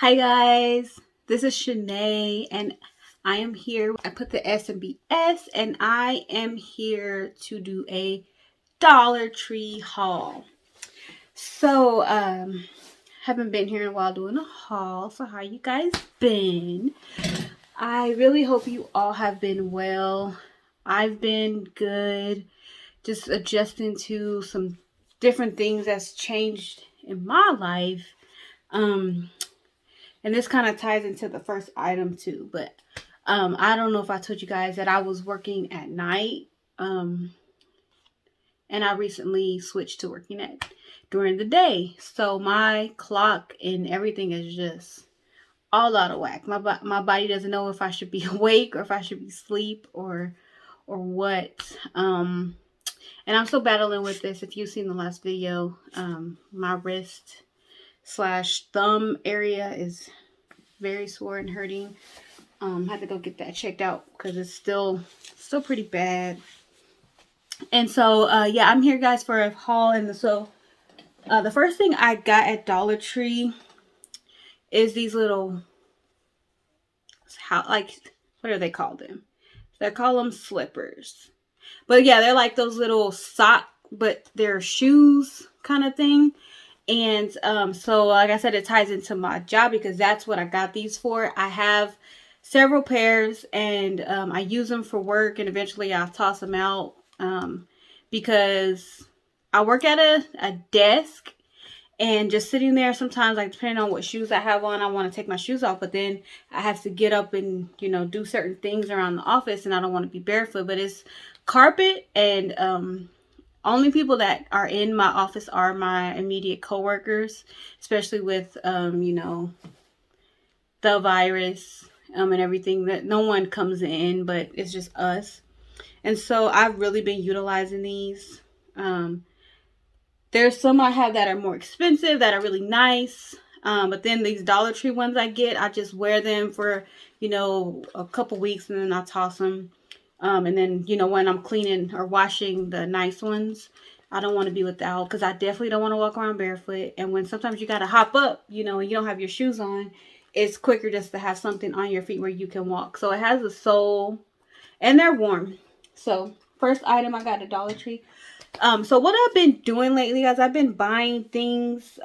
Hi guys, this is Shanae and I am here. I put the S in BS and I am here to do a Dollar Tree haul. So, haven't been here in a while doing a haul. So how you guys been? I really hope you all have been well. I've been good. Just adjusting to some different things that's changed in my life. And this kind of ties into the first item too, but I don't know if I told you guys that I was working at night, and I recently switched to working during the day. So my clock and everything is just all out of whack. My body doesn't know if I should be awake or if I should be asleep or what. And I'm still battling with this. If you've seen the last video, my wrist / thumb area is very sore and hurting. Had to go get that checked out because it's still pretty bad. And so yeah, I'm here guys for a haul. And so the first thing I got at Dollar Tree is these little, what are they called them? They call them slippers. But yeah, they're like those little sock, but they're shoes kind of thing. And so like I said, it ties into my job because that's what I got these for. I have several pairs and I use them for work, and eventually I'll toss them out because I work at a desk, and just sitting there sometimes, like depending on what shoes I have on, I want to take my shoes off, but then I have to get up and, you know, do certain things around the office, and I don't want to be barefoot. But it's carpet, and only people that are in my office are my immediate coworkers, especially with, you know, the virus and everything, that no one comes in, but it's just us. And so I've really been utilizing these. There's some I have that are more expensive, that are really nice. But then these Dollar Tree ones I just wear them for, you know, a couple weeks and then I toss them. And then, you know, when I'm cleaning or washing the nice ones, I don't want to be without, because I definitely don't want to walk around barefoot. And when sometimes you got to hop up, you know, and you don't have your shoes on, it's quicker just to have something on your feet where you can walk. So it has a sole and they're warm. So first item I got at Dollar Tree. So what I've been doing lately, guys, I've been buying things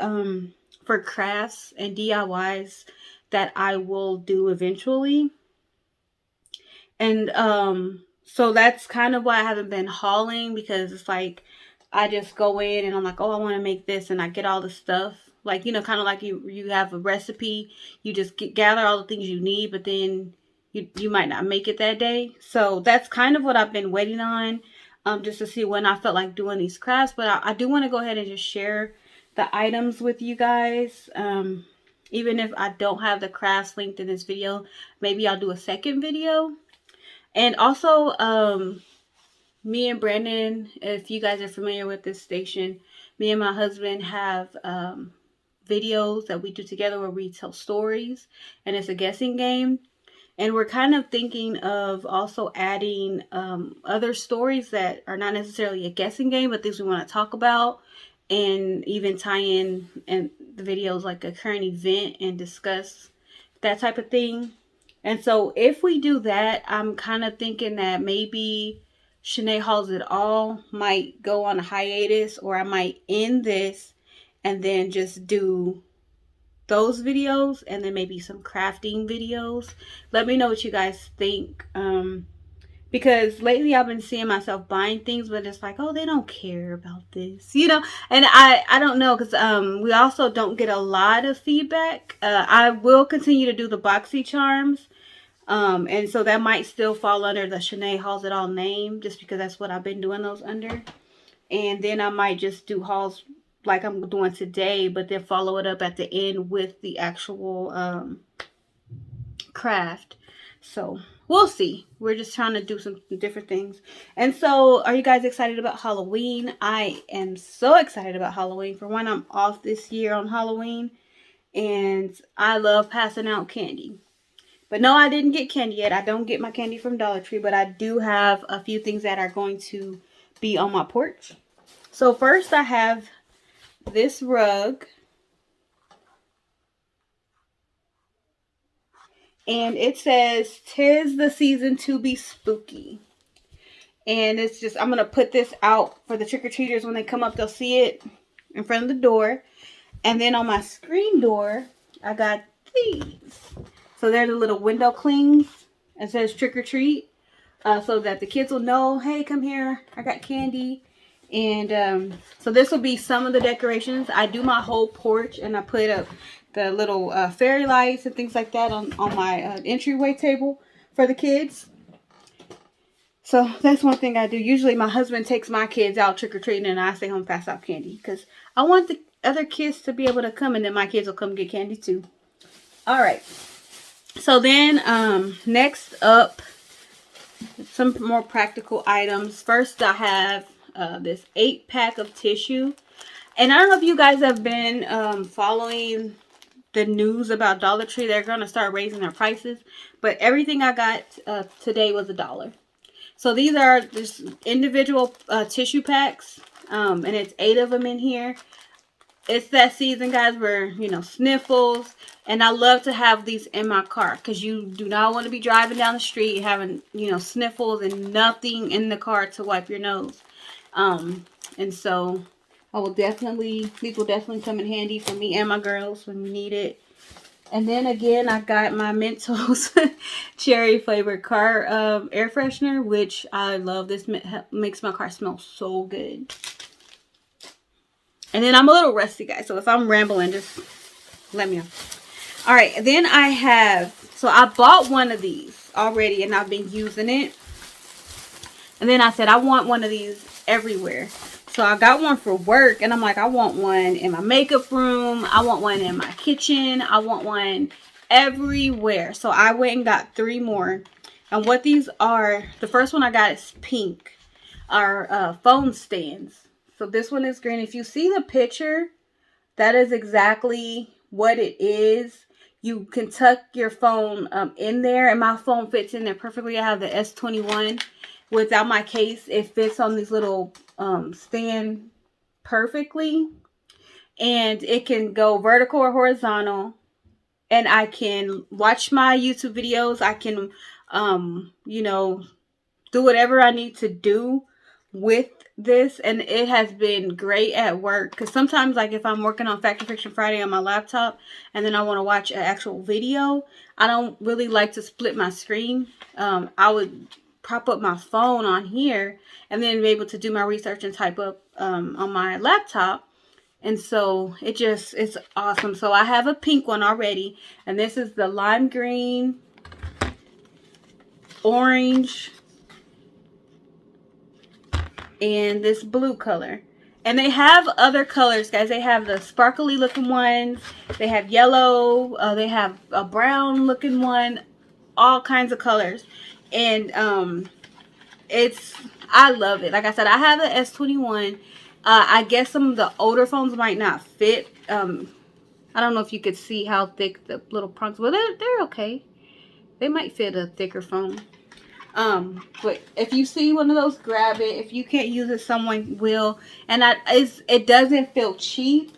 for crafts and DIYs that I will do eventually. And so that's kind of why I haven't been hauling, because it's like I just go in and I'm like, oh, I want to make this, and I get all the stuff. Like, you know, kind of like you have a recipe, you just gather all the things you need, but then you might not make it that day. So that's kind of what I've been waiting on, just to see when I felt like doing these crafts. But I do want to go ahead and just share the items with you guys. Even if I don't have the crafts linked in this video, maybe I'll do a second video. And also, me and Brandon, if you guys are familiar with this station, me and my husband have videos that we do together where we tell stories, and it's a guessing game. And we're kind of thinking of also adding other stories that are not necessarily a guessing game, but things we want to talk about, and even tie in the videos like a current event and discuss that type of thing. And so if we do that, I'm kind of thinking that maybe Shanae Hauls It All might go on a hiatus, or I might end this and then just do those videos and then maybe some crafting videos. Let me know what you guys think. Because lately I've been seeing myself buying things, but it's like, oh, they don't care about this, you know. And I don't know, because we also don't get a lot of feedback. I will continue to do the boxy charms, and so that might still fall under the Shanae Hauls It All name, just because that's what I've been doing those under. And then I might just do hauls like I'm doing today, but then follow it up at the end with the actual craft. So we'll see. We're just trying to do some different things. And so, are you guys excited about Halloween? I am so excited about Halloween. For one, I'm off this year on Halloween, and I love passing out candy. But no, I didn't get candy yet. I don't get my candy from Dollar Tree, but I do have a few things that are going to be on my porch. So first, I have this rug. And it says, "'Tis the season to be spooky." And it's just, I'm going to put this out for the trick-or-treaters. When they come up, they'll see it in front of the door. And then on my screen door, I got these. So they're the little window clings. It says trick or treat. So that the kids will know, hey, come here, I got candy. And so this will be some of the decorations. I do my whole porch, and I put up the little fairy lights and things like that on my entryway table for the kids. So that's one thing I do. Usually my husband takes my kids out trick-or-treating, and I stay home fast out candy. Because I want the other kids to be able to come, and then my kids will come get candy too. Alright. So then next up, some more practical items. First, I have this 8-pack of tissue. And I don't know if you guys have been following the news about Dollar Tree. They're going to start raising their prices. But everything I got today was $1. So these are just individual tissue packs. And it's 8 of them in here. It's that season, guys, where, you know, sniffles. And I love to have these in my car, because you do not want to be driving down the street having, you know, sniffles and nothing in the car to wipe your nose. And so I will definitely, these will definitely come in handy for me and my girls when we need it. And then again, I got my Mentos cherry flavored car air freshener, which I love. This makes my car smell so good. And then I'm a little rusty, guys, so if I'm rambling, just let me know. All right, then I have, so I bought one of these already, and I've been using it. And then I said, I want one of these everywhere. So I got one for work, and I'm like, I want one in my makeup room. I want one in my kitchen. I want one everywhere. So I went and got 3 more. And what these are, the first one I got is pink, are phone stands. So this one is green. If you see the picture, that is exactly what it is. You can tuck your phone in there, and my phone fits in there perfectly. I have the S21 without my case. It fits on these little stand perfectly, and it can go vertical or horizontal, and I can watch my YouTube videos. I can you know, do whatever I need to do with this, and it has been great at work, because sometimes, like, if I'm working on Factory Fiction Friday on my laptop and then I want to watch an actual video, I don't really like to split my screen. I would prop up my phone on here and then be able to do my research and type up on my laptop. And so it's awesome. So I have a pink one already, and this is the lime green, orange, and this blue color. And they have other colors, guys. They have the sparkly looking ones. They have yellow. They have a brown looking one. All kinds of colors. And I love it. Like I said, I have the S21. I guess some of the older phones might not fit. I don't know if you could see how thick the little prongs. Well, they're okay. They might fit a thicker phone. But if you see one of those, grab it. If you can't use it, someone will. And it doesn't feel cheap.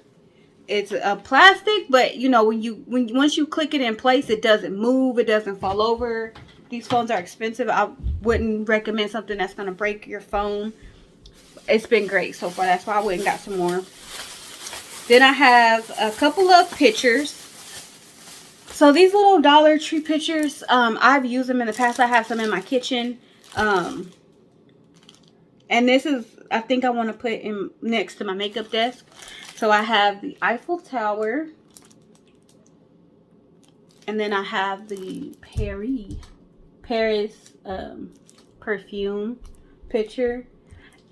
It's a plastic, but you know, once you click it in place, it doesn't move. It doesn't fall over. These phones are expensive. I wouldn't recommend something that's going to break your phone. It's been great so far. That's why I went and got some more. Then I have a couple of pictures. So these little Dollar Tree pictures, I've used them in the past. I have some in my kitchen. And this is, I think I want to put in next to my makeup desk. So I have the Eiffel Tower. And then I have the Paris perfume picture.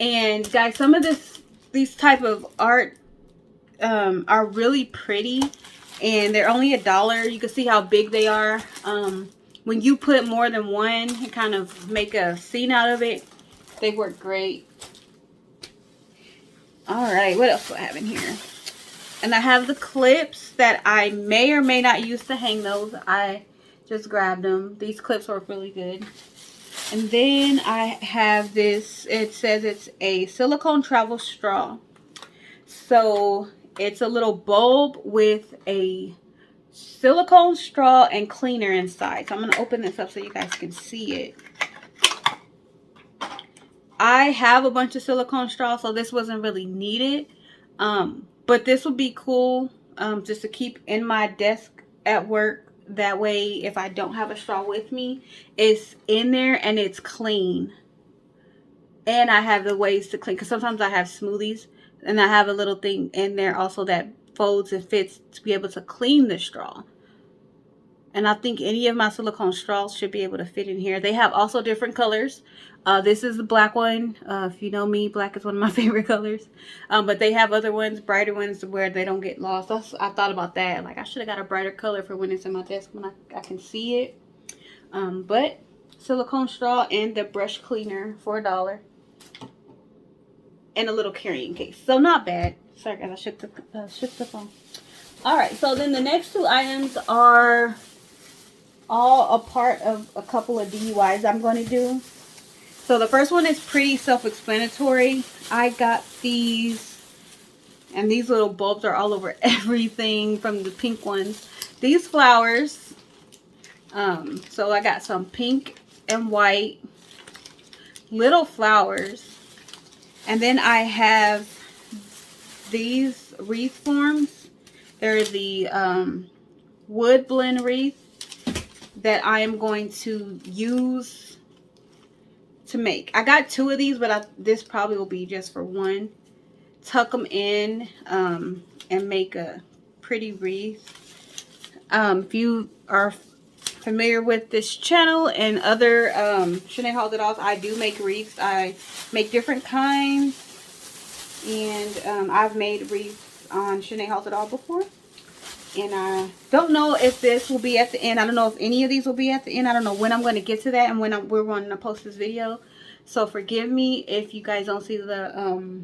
And guys, some of these type of art are really pretty. And they're only $1. You can see how big they are. When you put more than one and kind of make a scene out of it, they work great. Alright, what else do I have in here? And I have the clips that I may or may not use to hang those. I just grabbed them. These clips work really good. And then I have this. It says it's a silicone travel straw. So it's a little bulb with a silicone straw and cleaner inside. So I'm going to open this up so you guys can see it. I have a bunch of silicone straw, so this wasn't really needed. But this would be cool just to keep in my desk at work. That way, if I don't have a straw with me, it's in there and it's clean. And I have the ways to clean, because sometimes I have smoothies and I have a little thing in there also that folds and fits to be able to clean the straw. And I think any of my silicone straws should be able to fit in here. They have also different colors. This is the black one. If you know me, black is one of my favorite colors. But they have other ones, brighter ones, where they don't get lost. I thought about that. Like, I should have got a brighter color for when it's in my desk when I can see it. But silicone straw and the brush cleaner for $1. And a little carrying case. So not bad. Sorry guys, I shook the phone. Alright, so then the next two items are all a part of a couple of DIYs I'm going to do. So the first one is pretty self-explanatory. I got these, and these little bulbs are all over everything from the pink ones. These flowers, so I got some pink and white little flowers, and then I have these wreath forms. They're the wood blend wreath that I am going to use to make. I got two of these, but this probably will be just for one. Tuck them in and make a pretty wreath. If you are familiar with this channel and other Shanae Hauls It All, I do make wreaths. I make different kinds, and I've made wreaths on Shanae Hauls It All before. And I don't know if this will be at the end. I don't know if any of these will be at the end. I don't know when I'm going to get to that and when we're going to post this video. So forgive me if you guys don't see the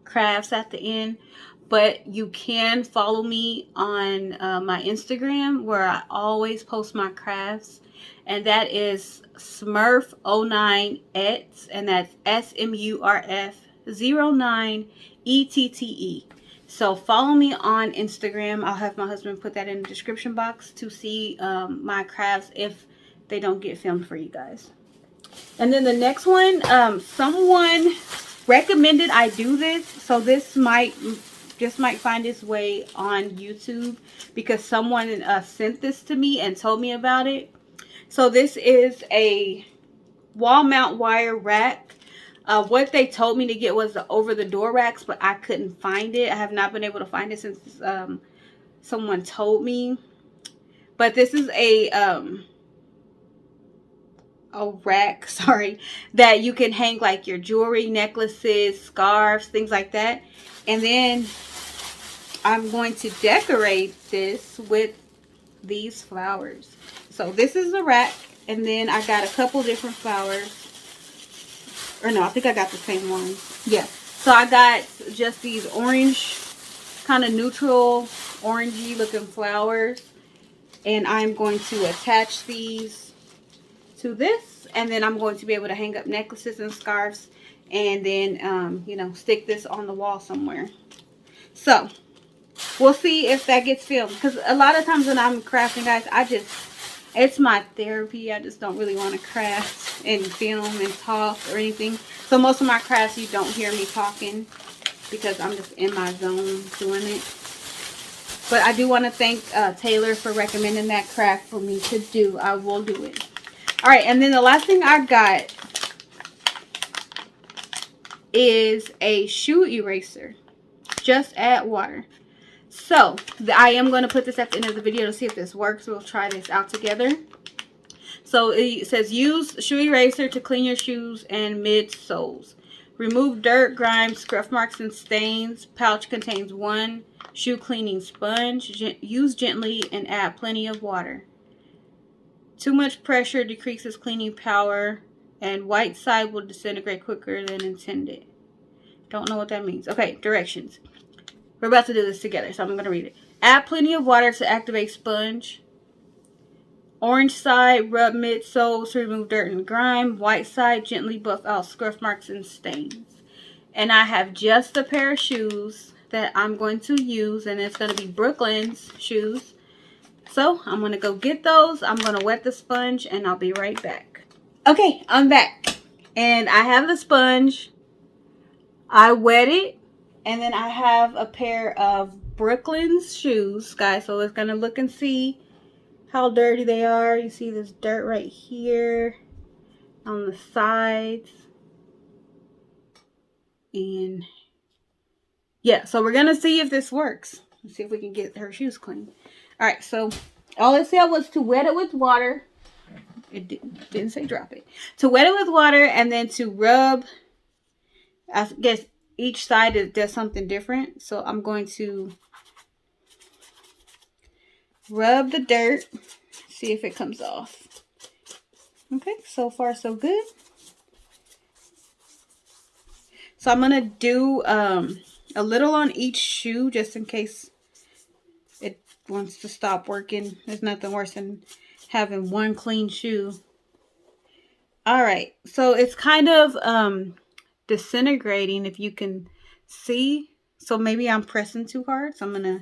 crafts at the end. But you can follow me on my Instagram, where I always post my crafts. And that is Smurf09Etts. And that's SMURF09ETTE. So follow me on Instagram. I'll have my husband put that in the description box to see my crafts if they don't get filmed for you guys. And then the next one, someone recommended I do this. So this might find its way on YouTube because someone sent this to me and told me about it. So this is a wall mount wire rack. What they told me to get was the over the door racks, but I couldn't find it. I have not been able to find it since someone told me. But this is a rack, sorry, that you can hang like your jewelry, necklaces, scarves, things like that. And then I'm going to decorate this with these flowers. So this is the rack, and then I got a couple different flowers. Or no, I think I got the same ones. Yeah. So I got just these orange, kind of neutral, orangey looking flowers. And I'm going to attach these to this. And then I'm going to be able to hang up necklaces and scarves. And then, you know, stick this on the wall somewhere. So, we'll see if that gets filmed. Because a lot of times when I'm crafting, guys, it's my therapy. I just don't really want to craft and film and talk or anything. So most of my crafts, you don't hear me talking because I'm just in my zone doing it. But I do want to thank Taylor for recommending that craft for me to do. I will do it. Alright, and then the last thing I got is a shoe eraser. Just add water. So, I am going to put this at the end of the video to see if this works. We'll try this out together. So, it says, use shoe eraser to clean your shoes and midsoles. Remove dirt, grime, scuff marks, and stains. Pouch contains 1 shoe cleaning sponge. Use gently and add plenty of water. Too much pressure decreases cleaning power, and white side will disintegrate quicker than intended. Don't know what that means. Okay, directions. We're about to do this together, so I'm going to read it. Add plenty of water to activate sponge. Orange side, rub midsoles to remove dirt and grime. White side, gently buff out scuff marks and stains. And I have just a pair of shoes that I'm going to use, and it's going to be Brooklyn's shoes. So I'm going to go get those. I'm going to wet the sponge, and I'll be right back. Okay, I'm back. And I have the sponge. I wet it. And then I have a pair of Brooklyn's shoes, guys. So let's going to look and see how dirty they are. You see this dirt right here on the sides. And yeah, so we're going to see if this works. Let's see if we can get her shoes clean. All right, so all it said was to wet it with water. It didn't say drop it. To wet it with water and then to rub. I guess each side does something different. So I'm going to rub the dirt. See if it comes off. Okay, so far so good. So I'm going to do a little on each shoe just in case it wants to stop working. There's nothing worse than having one clean shoe. All right, so it's kind of disintegrating, if you can see. So maybe I'm pressing too hard. So I'm going to,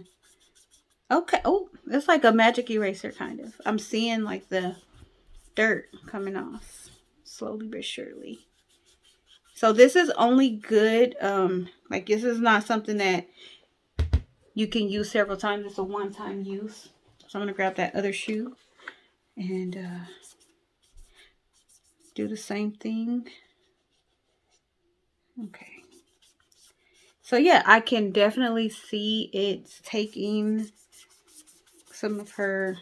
okay. Oh, it's like a magic eraser kind of. I'm seeing like the dirt coming off slowly but surely. So this is only good, like this is not something that you can use several times. It's a one-time use. So I'm going to grab that other shoe and do the same thing. Okay. So yeah, I can definitely see it's taking some of her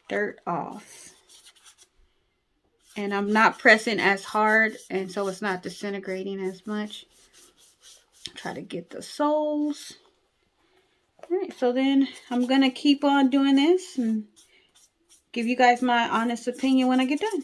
dirt off. And I'm not pressing as hard, and so it's not disintegrating as much. Try to get the soles. All right, so then I'm going to keep on doing this and give you guys my honest opinion when I get done.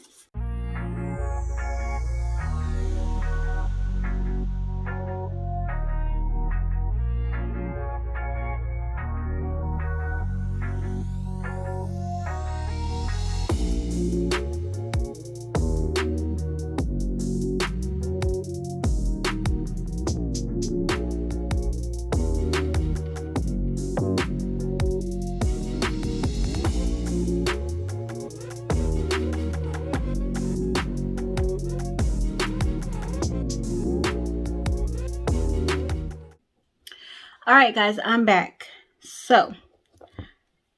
All right, guys, I'm back. So,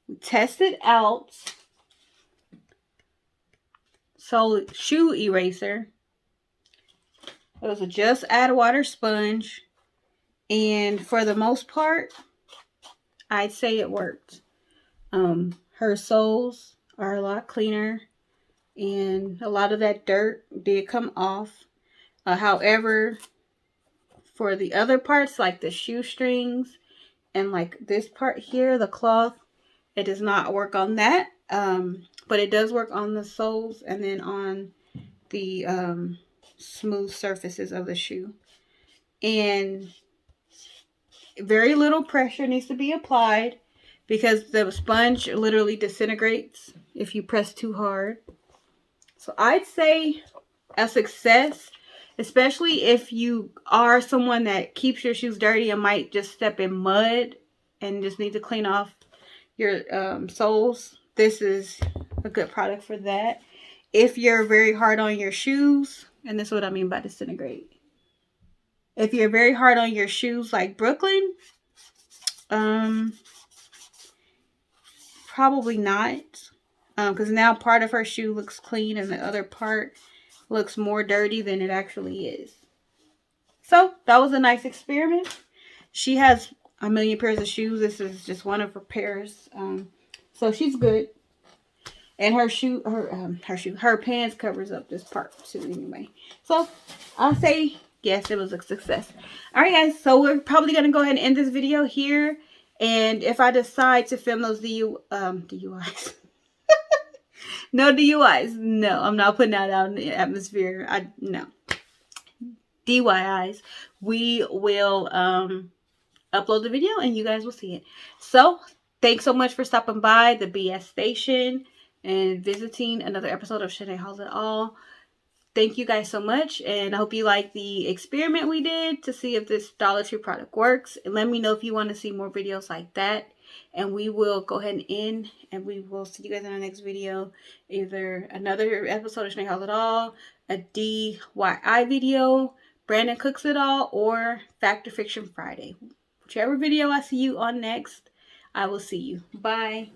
we tested out shoe eraser. It was a just add water sponge. And for the most part, I'd say it worked. Her soles are a lot cleaner. And a lot of that dirt did come off. However, for the other parts, like the shoestrings and like this part here, the cloth, it does not work on that. But it does work on the soles and then on the smooth surfaces of the shoe. And very little pressure needs to be applied because the sponge literally disintegrates if you press too hard. So I'd say a success, especially if you are someone that keeps your shoes dirty and might just step in mud and just need to clean off your soles. This is a good product for that. If you're very hard on your shoes, and this is what I mean by disintegrate. If you're very hard on your shoes like Brooklyn, probably not. Because now part of her shoe looks clean and the other part looks more dirty than it actually is. So that was a nice experiment. She has a million pairs of shoes. This is just one of her pairs. So she's good. And her pants covers up this part too anyway. So I'll say yes, it was a success. All right, guys. So we're probably going to go ahead and end this video here. And if I decide to film those DUIs. No DUIs. No, I'm not putting that out in the atmosphere. No. DIYs. We will upload the video and you guys will see it. So, thanks so much for stopping by the BS Station and visiting another episode of Shanae Hauls It All. thank you guys so much, and I hope you like the experiment we did to see if this Dollar Tree product works. And let me know if you want to see more videos like that. And we will go ahead and end, and we will see you guys in our next video. Either another episode of Shanae Hauls It All, a DIY video, Brandon Cooks It All, or Fact or Fiction Friday. Whichever video I see you on next, I will see you. Bye.